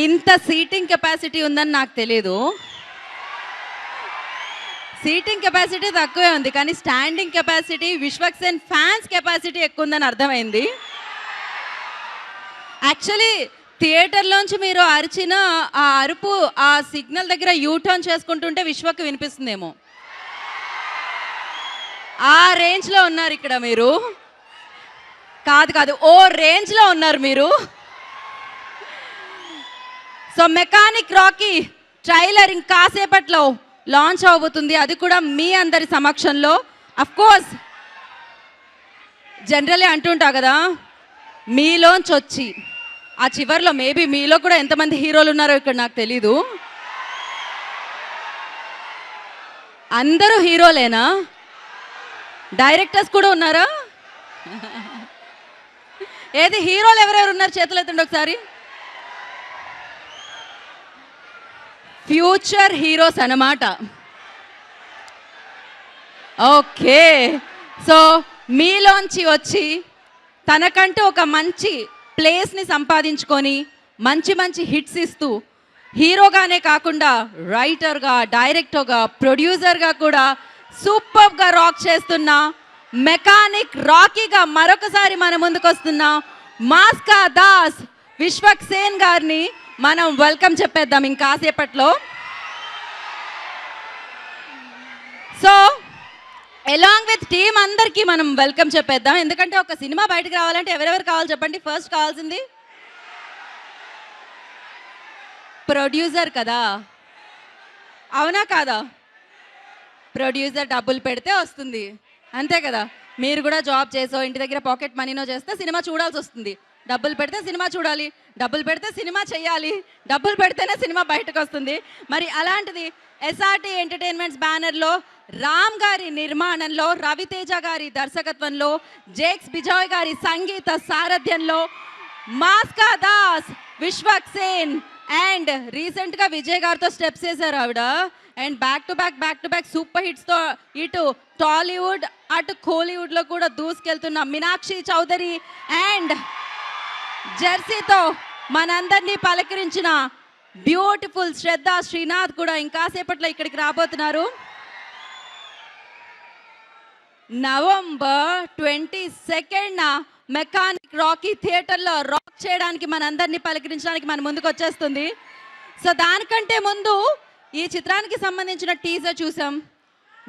ఇంత seating capacity ఉందని నాకు తెలియదు. సీటింగ్ కెపాసిటీ తక్కువే ఉంది, కానీ standing capacity Vishwaksen fans capacity ఎక్కువ ఉందని అర్థమైంది. యాక్చువల్లీ థియేటర్లోంచి మీరు అరిచిన ఆ అరుపు ఆ సిగ్నల్ దగ్గర యూటర్న్ చేసుకుంటుంటే విశ్వకు వినిపిస్తుందేమో. ఆ రేంజ్లో ఉన్నారు ఇక్కడ మీరు. కాదు, ఓ రేంజ్లో ఉన్నారు మీరు. సో మెకానిక్ రాకీ ట్రైలర్ ఇంకాసేపట్లో లాంచ్ అవబోతుంది, అది కూడా మీ అందరి సమక్షంలో. అఫ్ కోర్స్ జనరల్లీ అంటుంటా కదా, మీలోంచి వచ్చి ఆ చివర్లో మేబీ మీలో కూడా ఎంతమంది హీరోలు ఉన్నారో ఇక్కడ నాకు తెలీదు. అందరూ హీరోలేనా? డైరెక్టర్స్ కూడా ఉన్నారా? ఏది హీరోలు ఎవరెవరు ఉన్నారు చేతులు ఎత్తండి ఒకసారి. ఫ్యూచర్ హీరోస్ అన్నమాట. ఓకే, సో మీలోంచి వచ్చి తనకంటూ ఒక మంచి ప్లేస్ని సంపాదించుకొని మంచి మంచి హిట్స్ ఇస్తూ హీరోగానే కాకుండా రైటర్గా, డైరెక్టర్గా, ప్రొడ్యూసర్గా కూడా సూపర్గా రాక్ చేస్తున్న మెకానిక్ రాకీగా మరొకసారి మన ముందుకు వస్తున్న మాస్కా దాస్ విశ్వక్సేన్ గారిని మనం వెల్కమ్ చెప్పేద్దాం ఇంకాసేపట్లో. సో అలాంగ్ విత్ టీమ్ అందరికీ మనం వెల్కమ్ చెప్పేద్దాం. ఎందుకంటే ఒక సినిమా బయటకు రావాలంటే ఎవరెవరు కావాలి చెప్పండి? ఫస్ట్ కావాల్సింది ప్రొడ్యూసర్ కదా, అవునా కాదా? ప్రొడ్యూసర్ డబ్బులు పెడితే వస్తుంది, అంతే కదా. మీరు కూడా జాబ్ చేసో ఇంటి దగ్గర పాకెట్ మనీనో చేస్తే సినిమా చూడాల్సి వస్తుంది. డబ్బులు పెడితే సినిమా చూడాలి, డబ్బులు పెడితే సినిమా చేయాలి, డబ్బులు పెడితేనే సినిమా బయటకు వస్తుంది. మరి అలాంటిది ఎస్ఆర్టీ ఎంటర్టైన్మెంట్స్ బ్యానర్లో రామ్ గారి నిర్మాణంలో, రవితేజ గారి దర్శకత్వంలో, జేక్స్ బిజాయ్ గారి సంగీత సారథ్యంలో మాస్కా దాస్ విశ్వక్సేన్ అండ్ రీసెంట్గా విజయ్ గారితో స్టెప్స్ వేశారు ఆవిడ. And back to back super హిట్స్తో ఇటు టాలీవుడ్ అటు కోలీవుడ్లో కూడా దూసుకెళ్తున్న మీనాక్షి చౌదరి అండ్ జెర్సీతో మనందరినీ పలకరించిన బ్యూటిఫుల్ శ్రద్ధ శ్రీనాథ్ కూడా ఇంకాసేపట్లో ఇక్కడికి రాబోతున్నారు. నవంబర్ 22న మెకానిక్ రాకీ థియేటర్లో రాక్ చేయడానికి మనందరినీ పలకరించడానికి మన ముందుకు వచ్చేస్తుంది. సో దానికంటే ముందు ఈ చిత్రానికి సంబంధించిన టీజర్ చూసాం.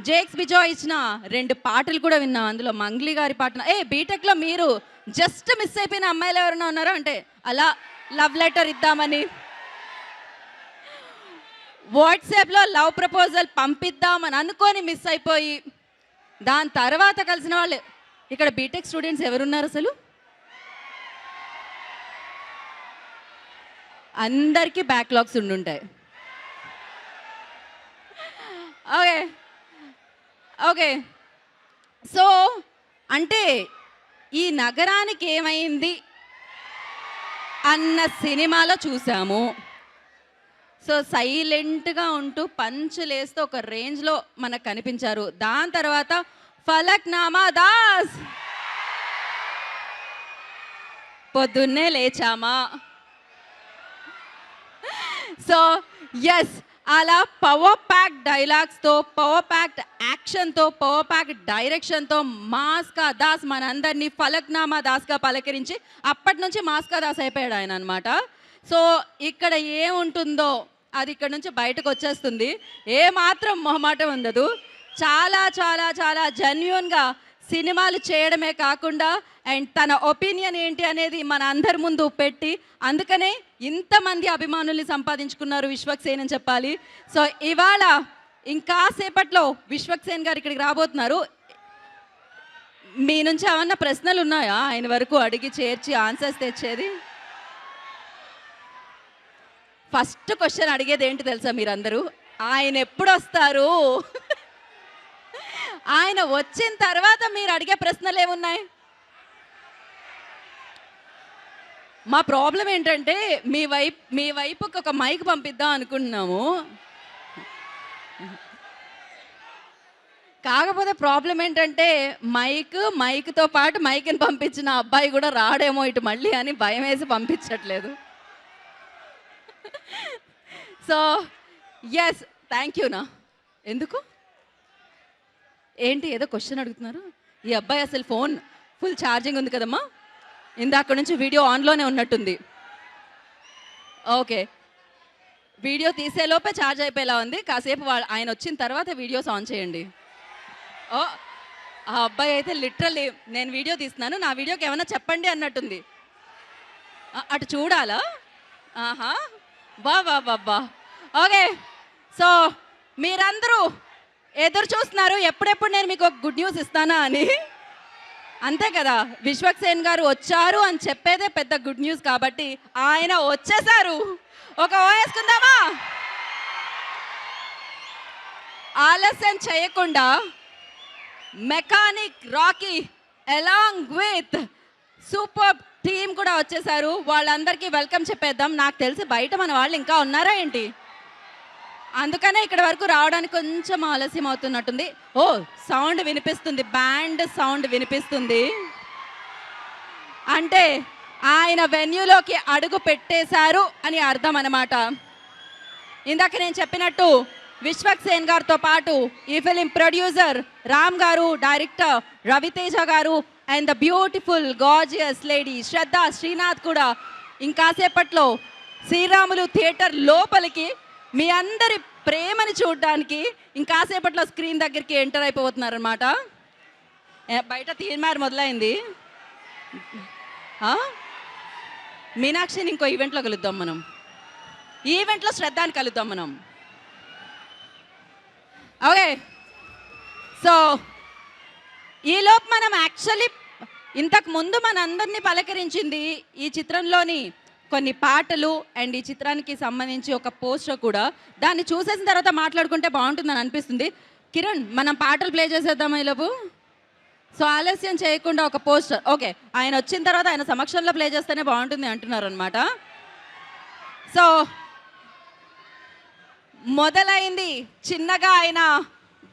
జేక్స్ బిజాయ్ ఇచ్చిన 2 పాటలు కూడా విన్నాం. అందులో మంగ్లీ గారి పాట. బీటెక్లో మీరు జస్ట్ మిస్ అయిపోయిన అమ్మాయిలు ఎవరైనా ఉన్నారో అంటే అలా లవ్ లెటర్ ఇద్దామని వాట్సాప్లో లవ్ ప్రపోజల్ పంపిద్దామని అనుకొని మిస్ అయిపోయి దాని తర్వాత కలిసిన వాళ్ళు ఇక్కడ బీటెక్ స్టూడెంట్స్ ఎవరున్నారు అసలు? అందరికీ బ్యాక్లాగ్స్ ఉండుంటాయి. ఓకే సో అంటే ఈ నగరానికి ఏమైంది అన్న సినిమాలో చూసాము. సో సైలెంట్గా ఉంటూ పంచులేస్తూ ఒక రేంజ్లో మనకు కనిపించారు. దాని తర్వాత ఫలక్నామా దాస్ పొద్దున్నే లేచామా. సో ఎస్, అలా పవర్ ప్యాక్ డైలాగ్స్తో, పవర్ ప్యాక్డ్ యాక్షన్తో, పవర్ ప్యాక్ డైరెక్షన్తో మాస్కా దాస్ మనందరినీ ఫలక్నామా దాస్గా పలకరించి అప్పటి నుంచి మాస్కా దాస్ అయిపోయాడు ఆయన అనమాట. సో ఇక్కడ ఏముంటుందో అది ఇక్కడ నుంచి బయటకు వచ్చేస్తుంది. ఏమాత్రం మొహమాటం ఉండదు. చాలా చాలా చాలా జెన్యూన్గా సినిమాలు చేయడమే కాకుండా అండ్ తన ఒపీనియన్ ఏంటి అనేది మన అందరి ముందు పెట్టి అందుకనే ఇంతమంది అభిమానుల్ని సంపాదించుకున్నారు విశ్వక్సేన్ అని చెప్పాలి. సో ఇవాళ ఇంకాసేపట్లో విశ్వక్సేన్ గారు ఇక్కడికి రాబోతున్నారు. మీ నుంచి ఏమన్నా ప్రశ్నలు ఉన్నాయా ఆయన వరకు అడిగి చేర్చి ఆన్సర్స్ తెచ్చేది? ఫస్ట్ క్వశ్చన్ అడిగేది ఏంటి తెలుసా మీరందరూ? ఆయన ఎప్పుడు వస్తారు? ఆయన వచ్చిన తర్వాత మీరు అడిగే ప్రశ్నలు ఏమున్నాయి? మా ప్రాబ్లం ఏంటంటే మీ వైపుకి ఒక మైక్ పంపిద్దాం అనుకుంటున్నాము. కాకపోతే ప్రాబ్లం ఏంటంటే మైక్తో పాటు మైక్ని పంపించిన అబ్బాయి కూడా రాడేమో ఇటు మళ్ళీ అని భయం వేసి పంపించట్లేదు. సో ఎస్, థ్యాంక్ యూనా. ఎందుకు ఏంటి ఏదో క్వశ్చన్ అడుగుతున్నారు? ఈ అబ్బాయి అసలు ఫోన్ ఫుల్ ఛార్జింగ్ ఉంది కదమ్మా, ఇందాక నుంచి వీడియో ఆన్లోనే ఉన్నట్టుంది. ఓకే, వీడియో తీసేలోపే ఛార్జ్ అయిపోయేలా ఉంది. కాసేపు ఆయన వచ్చిన తర్వాత వీడియోస్ ఆన్ చేయండి. ఓ, ఆ అబ్బాయి అయితే లిటరల్లీ నేను వీడియో తీస్తున్నాను, నా వీడియోకి ఏమైనా చెప్పండి అన్నట్టుంది. అటు చూడాలా? ఆహా, బా బా బాబా. ఓకే, సో మీరందరూ ఎదురు చూస్తున్నారు ఎప్పుడెప్పుడు నేను మీకు ఒక గుడ్ న్యూస్ ఇస్తానా అని. అంతే కదా, విశ్వక్సేన్ గారు వచ్చారు అని చెప్పేదే పెద్ద గుడ్ న్యూస్ కాబట్టి ఆయన వచ్చేసారు. ఒక ఓయేసుకుందామా? ఆలస్యం చేయకుండా mechanic Rocky along with super team కూడా వచ్చేసారు. వాళ్ళందరికీ వెల్కమ్ చెప్పేద్దాం. నాకు తెలిసి బయట మన వాళ్ళు ఇంకా ఉన్నారా ఏంటి, అందుకనే ఇక్కడ వరకు రావడానికి కొంచెం ఆలస్యం అవుతున్నట్టుంది. ఓ, సౌండ్ వినిపిస్తుంది, బ్యాండ్ సౌండ్ వినిపిస్తుంది. అంటే ఆయన వెన్యూలోకి అడుగు పెట్టేశారు అని అర్థం అన్నమాట. ఇందాక నేను చెప్పినట్టు విశ్వక్సేన్ గారితో పాటు ఈ ఫిలిం ప్రొడ్యూసర్ రామ్ గారు, డైరెక్టర్ రవితేజ గారు and the beautiful gorgeous lady Shraddha Srinath కూడా ఇంకాసేపట్లో శ్రీరాములు థియేటర్ లోపలికి మీ అందరి ప్రేమని చూడడానికి ఇంకాసేపట్లో స్క్రీన్ దగ్గరికి ఎంటర్ అయిపోతున్నారు అనమాట. బయట తీర్మారు మొదలైంది. మీనాక్షిని ఇంకో ఈవెంట్లో కలుద్దాం మనం, ఈ ఈవెంట్లో శ్రద్ధాన్ని కలుద్దాం మనం. ఓకే, సో ఈలోపు మనం యాక్చువల్లీ ఇంతకు ముందు మనందరినీ పలకరించింది ఈ చిత్రంలోని కొన్ని పాటలు అండ్ ఈ చిత్రానికి సంబంధించి ఒక పోస్టర్ కూడా. దాన్ని చూసేసిన తర్వాత మాట్లాడుకుంటే బాగుంటుందని అనిపిస్తుంది. కిరణ్, మనం పాటలు ప్లే చేసేద్దాం ఈలోపు. సో ఆలస్యం చేయకుండా ఒక పోస్టర్. ఓకే, ఆయన వచ్చిన తర్వాత ఆయన సమక్షంలో ప్లే చేస్తేనే బాగుంటుంది అంటున్నారు అనమాట. సో మొదలైంది చిన్నగా, ఆయన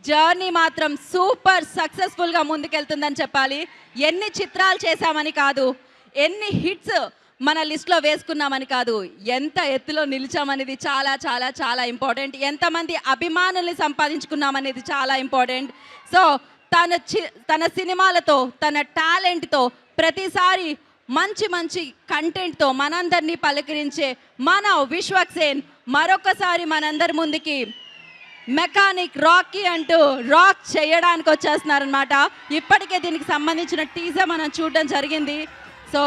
జర్నీ మాత్రం సూపర్ సక్సెస్ఫుల్గా ముందుకెళ్తుందని చెప్పాలి. ఎన్ని చిత్రాలు చేశామని కాదు, ఎన్ని హిట్స్ మన లిస్ట్లో వేసుకున్నామని కాదు, ఎంత ఎత్తులో నిలిచామనేది చాలా చాలా చాలా ఇంపార్టెంట్. ఎంతమంది అభిమానుల్ని సంపాదించుకున్నామనేది చాలా ఇంపార్టెంట్. సో తన సినిమాలతో, తన టాలెంట్తో ప్రతిసారి మంచి మంచి కంటెంట్తో మనందరినీ పలకరించే మన విశ్వక్సేన్ మరొకసారి మనందరి ముందుకి మెకానిక్ రాకీ అంటూ రాక్ చేయడానికి వచ్చేస్తున్నారనమాట. ఇప్పటికే దీనికి సంబంధించిన టీజర్ మనం చూడడం జరిగింది. సో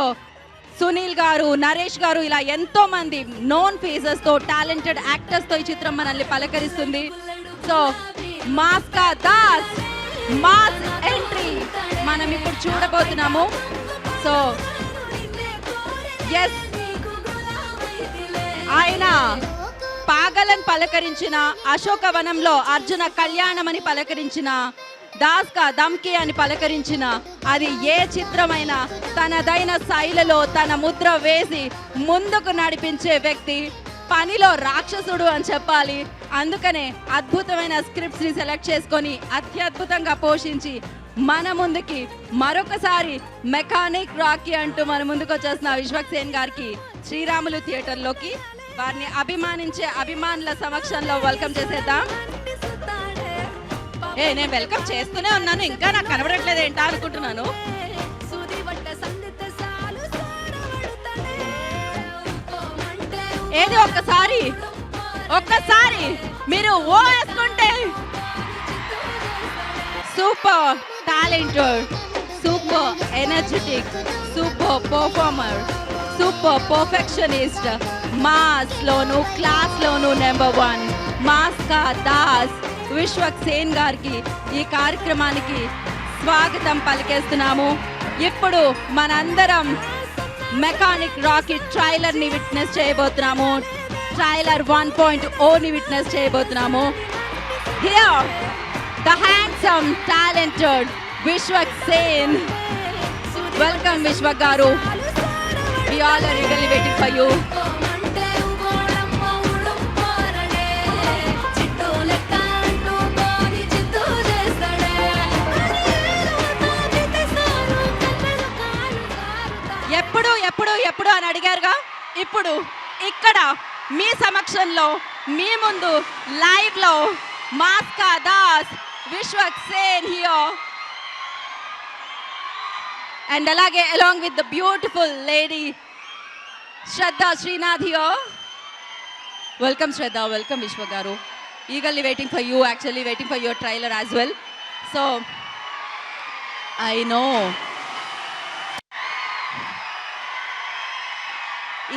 సునీల్ గారు, నరేష్ గారు, ఇలా ఎంతో మంది నోన్ ఫేసెస్తో, టాలెంటెడ్ యాక్టర్స్తో ఈ చిత్రం మనల్ని పలకరిస్తుంది. సో మాస్కా దాస్ మాస్ ఎంట్రీ మనం ఇప్పుడు చూడబోతున్నాము. సో ఎస్, ఆయన పాగలన్ పలకరించిన, అశోకవనంలో అర్జున కళ్యాణం అని పలకరించిన, దాస్ కా దమ్కి అని పలకరించిన, అది ఏ చిత్రమైనా తనదైన శైలిలో తన ముద్ర వేసి ముందుకు నడిపించే వ్యక్తి. పనిలో రాక్షసుడు అని చెప్పాలి. అందుకనే అద్భుతమైన స్క్రిప్ట్స్ని సెలెక్ట్ చేసుకొని అత్యద్భుతంగా పోషించి మన ముందుకి మరొకసారి మెకానిక్ రాకీ అంటూ మన ముందుకు వచ్చేసిన విశ్వక్సేన్ గారికి శ్రీరాములు థియేటర్లోకి వారిని అభిమానించే అభిమానుల సమక్షంలో వెల్కమ్ చేసేద్దాం. నేను వెల్కమ్ చేస్తూనే ఉన్నాను, ఇంకా నాకు కనబడట్లేదు ఏంటా అనుకుంటున్నాను. ఏది ఒక్కసారి మీరు ఓ వేసుకుంటే super talented, super energetic, super performer, super perfectionist, mass లోను క్లాస్ లోను నెంబర్ 1 మాస్కా దాస్ విశ్వక్సేన్ గారికి ఈ కార్యక్రమానికి స్వాగతం పలికేస్తున్నాము. ఇప్పుడు మనందరం మెకానిక్ రాకీ ట్రైలర్ని విట్నెస్ చేయబోతున్నాము. ట్రైలర్ 1.0ని విట్నెస్ చేయబోతున్నాము. Here the handsome talented Vishwaksen. Welcome Vishwak గారు. We all are eagerly waiting for you. ఎప్పుడు అని అడిగారుగా, ఇప్పుడు ఇక్కడ మీ సమక్షంలో మీ ముందు లైవ్లో మాస్కా దాస్ విశ్వక్ సేన్ హియో అండ్ అలాగే along with the beautiful lady Shraddha Srinath హియో. Welcome Shraddha, welcome విశ్వ గారు. eagerly waiting for you, actually waiting for your trailer as well. So I know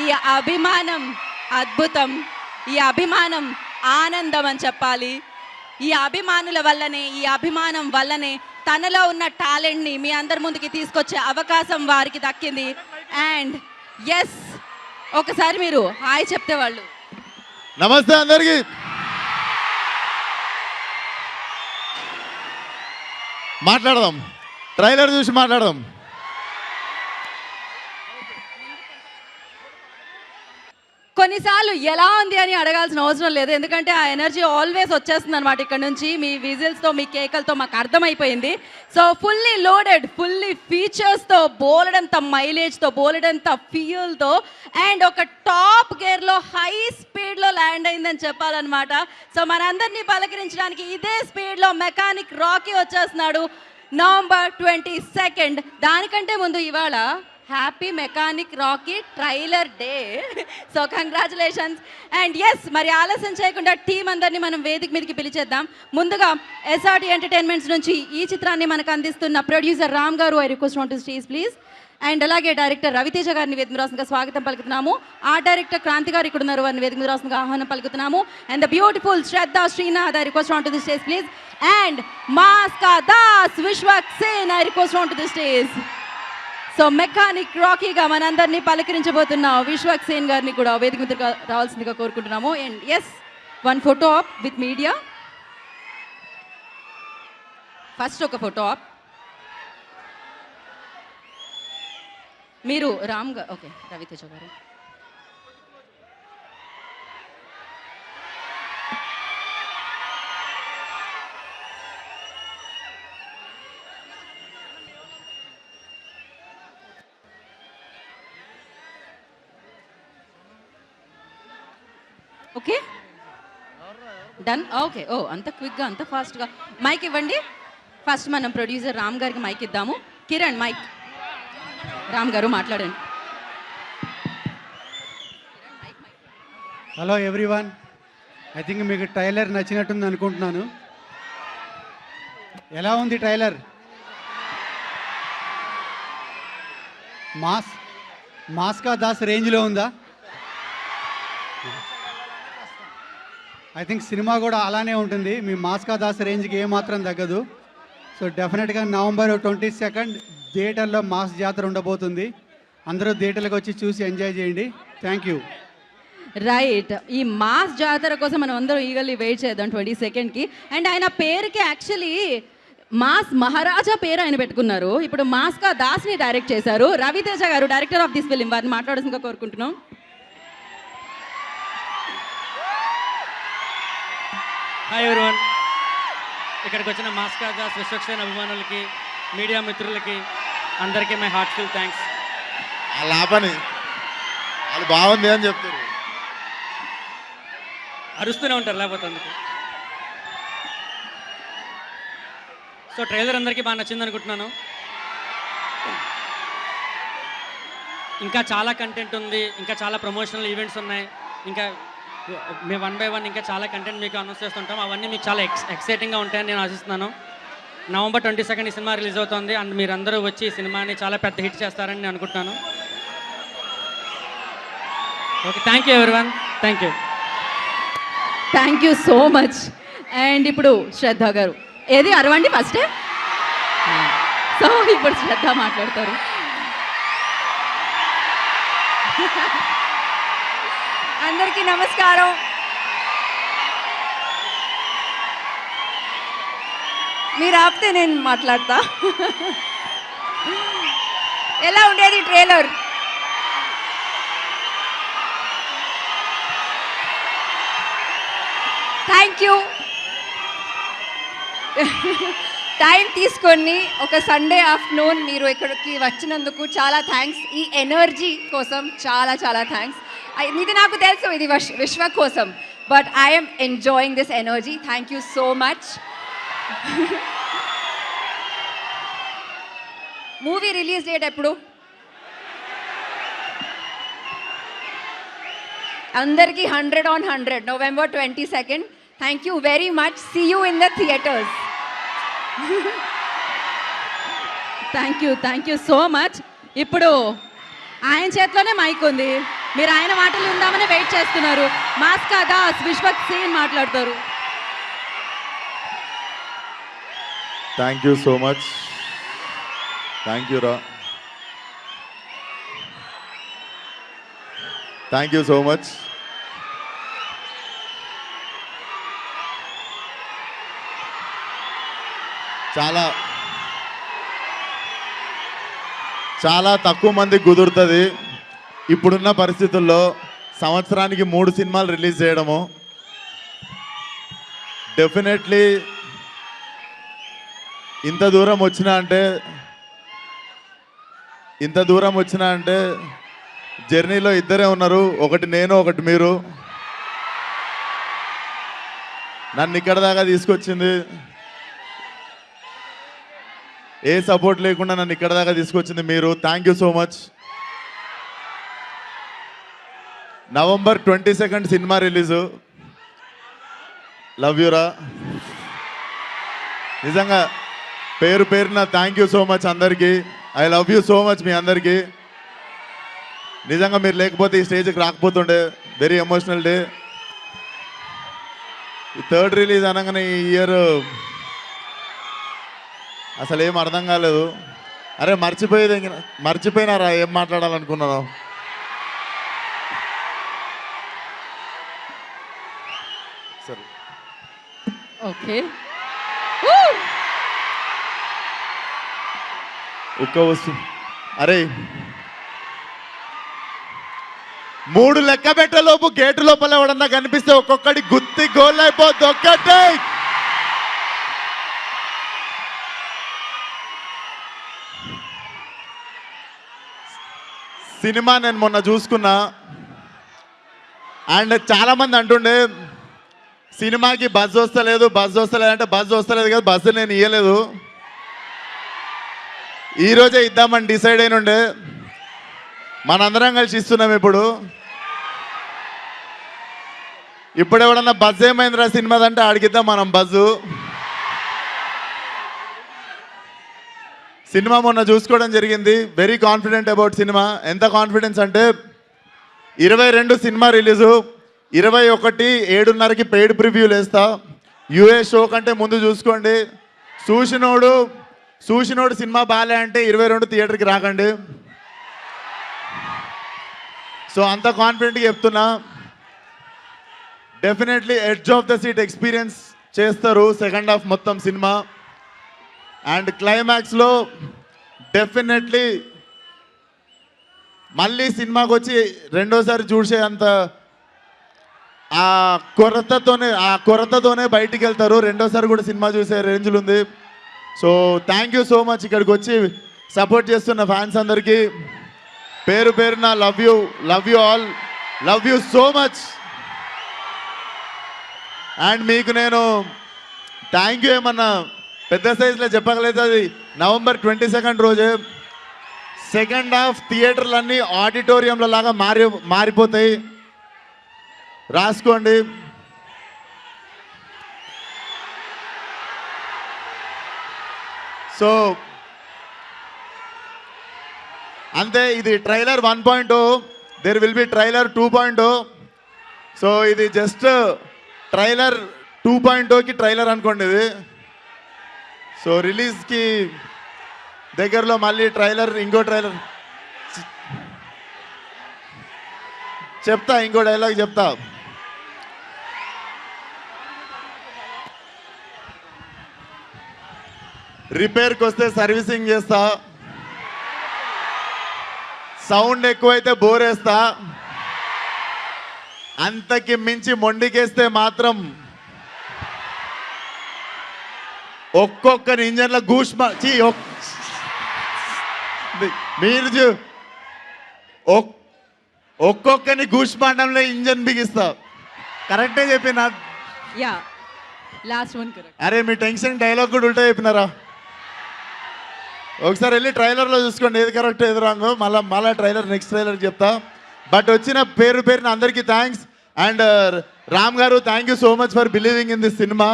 ఈ అభిమానం అద్భుతం, ఈ అభిమానం ఆనందం అని చెప్పాలి. ఈ అభిమానుల వల్లనే, ఈ అభిమానం వల్లనే తనలో ఉన్న టాలెంట్ని మీ అందరి ముందుకి తీసుకొచ్చే అవకాశం వారికి దక్కింది. అండ్ ఎస్, ఒకసారి మీరు హాయ్ చెప్తే వాళ్ళు. నమస్తే అందరికీ. మాట్లాడదాం, ట్రైలర్ చూసి మాట్లాడదాం. కొన్నిసార్లు ఎలా ఉంది అని అడగాల్సిన అవసరం లేదు, ఎందుకంటే ఆ ఎనర్జీ ఆల్వేస్ వచ్చేస్తుంది అనమాట ఇక్కడ నుంచి. మీ విజిల్స్తో, మీ కేకలతో మాకు అర్థమైపోయింది. సో ఫుల్లీ లోడెడ్, ఫుల్లీ ఫీచర్స్తో, బోలెడంత మైలేజ్తో, బోలెడంత ఫ్యూయల్తో అండ్ ఒక టాప్ గేర్లో హై స్పీడ్లో ల్యాండ్ అయిందని చెప్పాలన్నమాట. సో మనందరినీ పలకరించడానికి ఇదే స్పీడ్లో మెకానిక్ రాకీ వచ్చేస్తున్నాడు నవంబర్ 22. దానికంటే ముందు ఇవాళ happy Mechanic Rocky trailer day. So congratulations. And yes, మరి ఆలస్యం చేయకుండా టీం అందరినీ మనం వేదిక మీదకి పిలిచేద్దాం. ముందుగా ఎస్ఆర్టీ ఎంటర్టైన్మెంట్స్ నుంచి ఈ చిత్రాన్ని మనకు అందిస్తున్న ప్రొడ్యూసర్ రామ్ గారు, I request on to stage please. And అలాగే డైరెక్టర్ రవితేజ గారిని వేదిక మీద రాసుగా స్వాగతం పలుకుతున్నాము. ఆర్ట్ డైరెక్టర్ క్రాంతి గారు ఇక్కడ ఉన్నారు, వారిని వేదిక మీద రాసుగా ఆహ్వానం పలుకుతున్నాము. And the beautiful Shraddha Srinath, I request on to the stage please. And మాస్కా Das Vishwak Sen, I request on to the stage. So mechanic రాకీగా మనందరినీ పలకరించబోతున్న విశ్వక్ సేన్ గారిని కూడా వేదిక మీద రావాల్సిందిగా కోరుకుంటున్నాము. And yes, one photo op with media. First ఒక ఫోటో ఆప్. మీరు రామ్ గారు, ఓకే, రవితేజ గారు. Okay, done. ఓకే, ఓ అంత క్విక్గా, అంత ఫాస్ట్గా. మైక్ ఇవ్వండి. ఫస్ట్ మనం ప్రొడ్యూసర్ రామ్ గారికి మైక్ ఇద్దాము. కిరణ్ మైక్. రామ్ గారు మాట్లాడండి. హలో ఎవ్రీవన్, ఐ థింక్ మీకు ట్రైలర్ నచ్చినట్టుంది అనుకుంటున్నాను. ఎలా ఉంది ట్రైలర్? మాస్కా దాస్ రేంజ్లో ఉందా? ఐ థింక్ సినిమా కూడా అలానే ఉంటుంది. మీ మాస్కా దాస్ రేంజ్కి ఏమాత్రం తగ్గదు. సో డెఫినెట్గా నవంబర్ 22 థియేటర్లో మాస్ జాతర ఉండబోతుంది. అందరూ థియేటర్లకు వచ్చి చూసి ఎంజాయ్ చేయండి. Thank you. రైట్, ఈ మాస్ జాతర కోసం మనం అందరం ఈగల్లీ వెయిట్ చేద్దాం 22కి. అండ్ ఆయన పేరుకి యాక్చువల్లీ మాస్ మహారాజా పేరు ఆయన పెట్టుకున్నారు. ఇప్పుడు మాస్కా దాస్ని డైరెక్ట్ చేశారు. రవితేజ గారు, డైరెక్టర్ ఆఫ్ దిస్ ఫిలిం, వారిని మాట్లాడాల్సిందిగా కోరుకుంటున్నాం. హాయ్ ఎవరివన్, ఇక్కడికి వచ్చిన మాస్కా దాస్ విశ్వక్ సేన్ అభిమానులకి, మీడియా మిత్రులకి అందరికీ మై హార్ట్ఫుల్ థ్యాంక్స్. వాళ్ళ ఆపని వాళ్ళు బాగుంది అని చెప్తారు, అరుస్తూనే ఉంటారు లేకపోతే అందుకు. సో ట్రైలర్ అందరికీ బాగా నచ్చింది అనుకుంటున్నాను. ఇంకా చాలా కంటెంట్ ఉంది, ఇంకా చాలా ప్రమోషనల్ ఈవెంట్స్ ఉన్నాయి. ఇంకా మేము 1 by 1 ఇంకా చాలా కంటెంట్ మీకు అనౌన్స్ చేస్తుంటాం. అవన్నీ మీకు చాలా ఎక్సైటింగ్గా ఉంటాయని నేను ఆశిస్తున్నాను. నవంబర్ 22 ఈ సినిమా రిలీజ్ అవుతుంది. అండ్ మీరందరూ వచ్చి ఈ సినిమాని చాలా పెద్ద హిట్ చేస్తారని నేను అనుకుంటున్నాను. Okay, thank you everyone, thank you. Thank you so much. And ఇప్పుడు శ్రద్ధ గారు, ఏది అరవండి ఫస్టే. సో ఇప్పుడు శ్రద్ధ మాట్లాడతారు. అందరికీ నమస్కారం. మీరు ఆపితే నేను మాట్లాడతా. ఎలా ఉండేది ట్రైలర్? Thank you. టైం తీసుకొని ఒక సండే ఆఫ్టర్నూన్ మీరు ఇక్కడికి వచ్చినందుకు చాలా థ్యాంక్స్. ఈ ఎనర్జీ కోసం చాలా చాలా థ్యాంక్స్. ఇది నాకు తెలుసు, ఇది విశ్వ కోసం, but I'm enjoying this energy. Thank you so much. Movie release date ఎప్పుడు? అందరికీ 100/100 November 22nd. Thank you very much. See you in the theatres. Thank you so much. ఇప్పుడు ఆయన చేతిలోనే మైక్ ఉంది, మీరు ఆయన మాటలు ఉందామని వెయిట్ చేస్తున్నారు. మాస్కా దాస్ విశ్వక్ సేన్ మాట్లాడతారు. Thank you so much. Thank you రా. Thank you so much. చాలా తక్కువ మందికి కుదురుతుంది ఇప్పుడున్న పరిస్థితుల్లో సంవత్సరానికి 3 సినిమాలు రిలీజ్ చేయడము. డెఫినెట్లీ ఇంత దూరం వచ్చినా అంటే జర్నీలో ఇద్దరే ఉన్నారు, ఒకటి నేను ఒకటి మీరు. నన్ను ఇక్కడ దాకా తీసుకొచ్చింది, ఏ సపోర్ట్ లేకుండా నన్ను ఇక్కడ దాకా తీసుకొచ్చింది మీరు. Thank you so much. November 22nd సినిమా రిలీజు. లవ్ యూరా. నిజంగా పేరున థ్యాంక్ యూ సో మచ్ అందరికీ. I love you so much మీ అందరికీ. నిజంగా మీరు లేకపోతే ఈ స్టేజ్కి రాకపోతుండే. Very emotional day. ఈ 3rd రిలీజ్ అనగానే ఈ ఇయర్ అసలు ఏం అర్థం కాలేదు. అరే మర్చిపోయినారా ఏం మాట్లాడాలనుకున్నాను. సరే ఓకే. ఒక్క వస్తువు. అరే 3 లెక్క పెట్టలోపు గేటు లోపల ఎవడన్నా కనిపిస్తే ఒక్కొక్కటి గుత్తి గోల్ అయిపోద్ది. ఒక్కటే సినిమా నేను మొన్న చూసుకున్నా. అండ్ చాలామంది అంటుండే సినిమాకి బజ్ వస్తలేదు అంటే బజ్ వస్తలేదు కదా, బస్సు నేను ఇవ్వలేదు. ఈరోజే ఇద్దామని డిసైడ్ అయినుండే. మనందరం కలిసి ఇస్తున్నాం. ఇప్పుడు ఎవడన్నా బజ్ ఏమైందిరా సినిమాదంటే అడిగిద్దాం మనం బజ్జు. సినిమా మొన్న చూసుకోవడం జరిగింది. వెరీ కాన్ఫిడెంట్ అబౌట్ సినిమా. ఎంత కాన్ఫిడెన్స్ అంటే 22 సినిమా రిలీజు, 21 7:30కి పెయిడ్ ప్రివ్యూలు వేస్తా. యూఏ షో కంటే ముందు చూసుకోండి. చూసినోడు సినిమా బాలే అంటే 22 థియేటర్కి రాకండి. సో అంత కాన్ఫిడెంట్గా చెప్తున్నా. Definitely edge of the seat experience చేస్తారు సెకండ్ హాఫ్ మొత్తం సినిమా. అండ్ క్లైమాక్స్లో డెఫినెట్లీ మళ్ళీ సినిమాకి వచ్చి రెండోసారి చూసే అంత ఆ కొరతతోనే బయటికి వెళ్తారు. రెండోసారి కూడా సినిమా చూసే రేంజ్లు ఉంది. So thank you so much ఇక్కడికి వచ్చి సపోర్ట్ చేస్తున్న ఫ్యాన్స్ అందరికీ పేరున love you all. Love you so much. And మీకు నేను థ్యాంక్ యూ ఏమన్నా పెద్ద సైజులో చెప్పగలేదు. అది November 22nd రోజే సెకండ్ హాఫ్ థియేటర్లన్నీ ఆడిటోరియంల లాగా మారిపోతాయి. రాసుకోండి. సో అంతే. ఇది trailer 1.0. There will be trailer 2.0. So ఇది జస్ట్ ట్రైలర్ 2.0కి ట్రైలర్ అనుకోండి ఇది. సో రిలీజ్కి దగ్గరలో మళ్ళీ ఇంకో ట్రైలర్ చెప్తా, ఇంకో డైలాగ్ చెప్తా. రిపేర్కి వస్తే సర్వీసింగ్ చేస్తా, సౌండ్ ఎక్కువైతే బోరేస్తా, అంతకి మించి మొండికేస్తే మాత్రం ఒక్కొక్కరి ఇంజన్ల గూస్ మీరు ఒక్కొక్కరిని గూస్ మండంలో ఇంజన్ బిగిస్తా. కరెక్టే చెప్పిన. Yeah last one correct. అరే మీ టెన్షన్ డైలాగ్ కూడా ఉల్టా చెప్పినారా? ఒకసారి వెళ్ళి ట్రైలర్లో చూసుకోండి ఏది కరెక్ట్ ఏది రాంగో. మళ్ళీ ట్రైలర్ నెక్స్ట్ ట్రైలర్ చెప్తా. బట్ వచ్చిన పేరున అందరికీ థ్యాంక్స్. అండ్ రామ్ గారు thank you so much for believing in this cinema.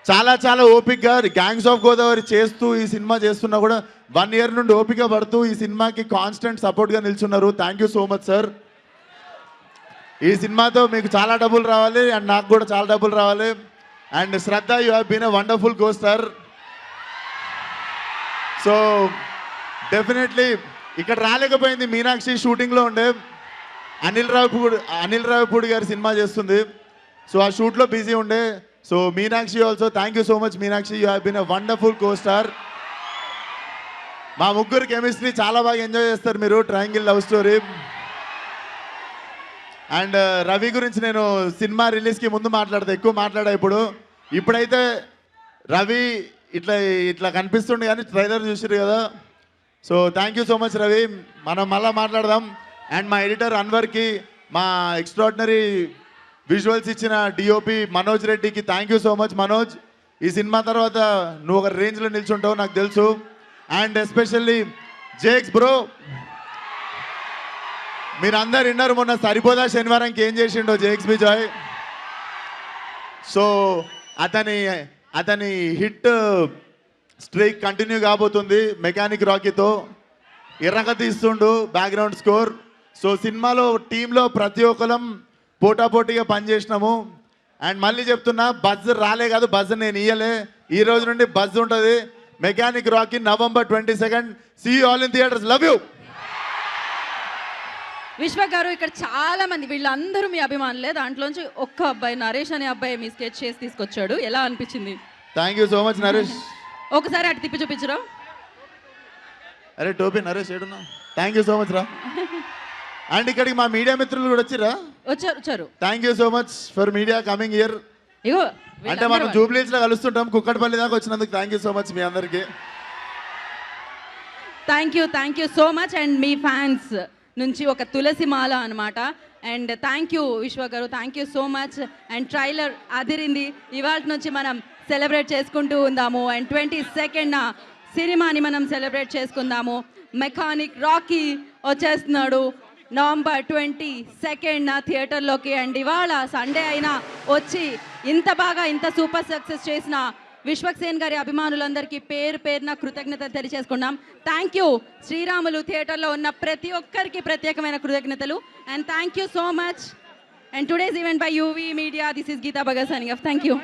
చాలా ఓపికగా గ్యాంగ్స్ ఆఫ్ గోదావరి చేస్తూ ఈ సినిమా చేస్తున్నా కూడా 1 year నుండి ఓపిక పడుతూ ఈ సినిమాకి కాన్స్టెంట్ సపోర్ట్గా నిల్చున్నారు. Thank you so much sir. ఈ సినిమాతో మీకు చాలా డబ్బులు రావాలి అండ్ నాకు కూడా చాలా డబ్బులు రావాలి. And Shraddha you have been a wonderful co star. So definitely ఇక్కడ రాలేకపోయింది. మీనాక్షి షూటింగ్లో ఉండే. అనిల్ రావిపూడి గారి సినిమా చేస్తుంది. సో ఆ షూట్లో బిజీ ఉండే. So Meenakshi also thank you so much Meenakshi. You have been a wonderful co star. మా ముగ్గురు కెమిస్ట్రీ చాలా బాగా ఎంజాయ్ చేస్తారు మీరు. Triangle love story. And Ravi గురించి నేను సినిమా రిలీజ్కి ముందు ఎక్కువ మాట్లాడా. ఇప్పుడైతే రవి ఇట్లా కనిపిస్తుండే కానీ ట్రైలర్ చూసారు కదా. So thank you so much Ravi. మనం మళ్ళీ మాట్లాడదాం. అండ్ మా ఎడిటర్ అన్వర్కి, మా ఎక్స్ట్రాడినరీ విజువల్స్ ఇచ్చిన డిఓపి మనోజ్ రెడ్డికి thank you so much Manoj. ఈ సినిమా తర్వాత నువ్వు ఒక రేంజ్లో నిల్చుంటావు నాకు తెలుసు. అండ్ ఎస్పెషల్లీ జేక్స్ బ్రో, మీరు అందరు విన్నారు మొన్న సరిపోదా శనివారంకి ఏం చేసిండో జేక్స్ విజయ్. సో అతని హిట్ స్ట్రీక్ కంటిన్యూ కాబోతుంది మెకానిక్ రాకీతో. ఎర్రగా తీస్తుండు బ్యాక్గ్రౌండ్ స్కోర్. సో సినిమాలో టీంలో ప్రతి ఒక్కరం పోటాపోటీగా పనిచేసినాము. అండ్ మళ్ళీ చెప్తున్నా బజ్ రాలే కాదు, బజ్ నేను ఇయ్యలే. ఈ రోజు నుండి బజ్ ఉంటుంది. Mechanic Rocky November 22nd. See you all in theatres. Love you. Vishwa garu ఇక్కడ చాలా మంది వీళ్ళందరూ మీ అభిమానులే. దాంట్లోంచి ఒక్క అబ్బాయి నరేష్ అనే అబ్బాయి మీ స్కెచ్ చేసి తీసుకొచ్చాడు. ఎలా అనిపించింది? Thank you so much Naresh. ఒకసారి అటు తిప్పి చూపించరా. అరే టోపీ నరేష్ ఏడున్నా. థ్యాంక్ యూ సో మచ్ రా. అండ్ ఇక్కడికి మా మీడియా మిత్రులు కూడా వచ్చిరా. వచ్చారు. Thank you so much for media coming here. ఇగో అంటే మనం జూబ్లీస్ లో కలుస్తుంటాం. కుక్కడపల్లి దాకా వచ్చినందుకు థ్యాంక్ యూ సో మచ్ మీ అందరికి. Thank you so much. And మీ ఫ్యాన్స్ నుంచి ఒక తులసి మాల అనమాట. అండ్ థ్యాంక్ యూ విశ్వ గారు, thank you so much. And trailer అదిరింది. ఇవాళ నుంచి మనం సెలబ్రేట్ చేసుకుంటూ ఉందాము. అండ్ 22nd సినిమాని మనం సెలబ్రేట్ చేసుకుందాము. మెకానిక్ రాకీ వచ్చేస్తున్నాడు November 22nd థియేటర్లోకి. అండ్ ఇవాళ సండే అయినా వచ్చి ఇంత సూపర్ సక్సెస్ చేసిన విశ్వక్సేన్ గారి అభిమానులందరికీ పేరున కృతజ్ఞతలు తెలియజేసుకున్నాం. Thank you. శ్రీరాములు థియేటర్లో ఉన్న ప్రతి ఒక్కరికి ప్రత్యేకమైన కృతజ్ఞతలు. And thank you so much. And today's event by UV media. This is Geeta Bhagat signing off. Thank you.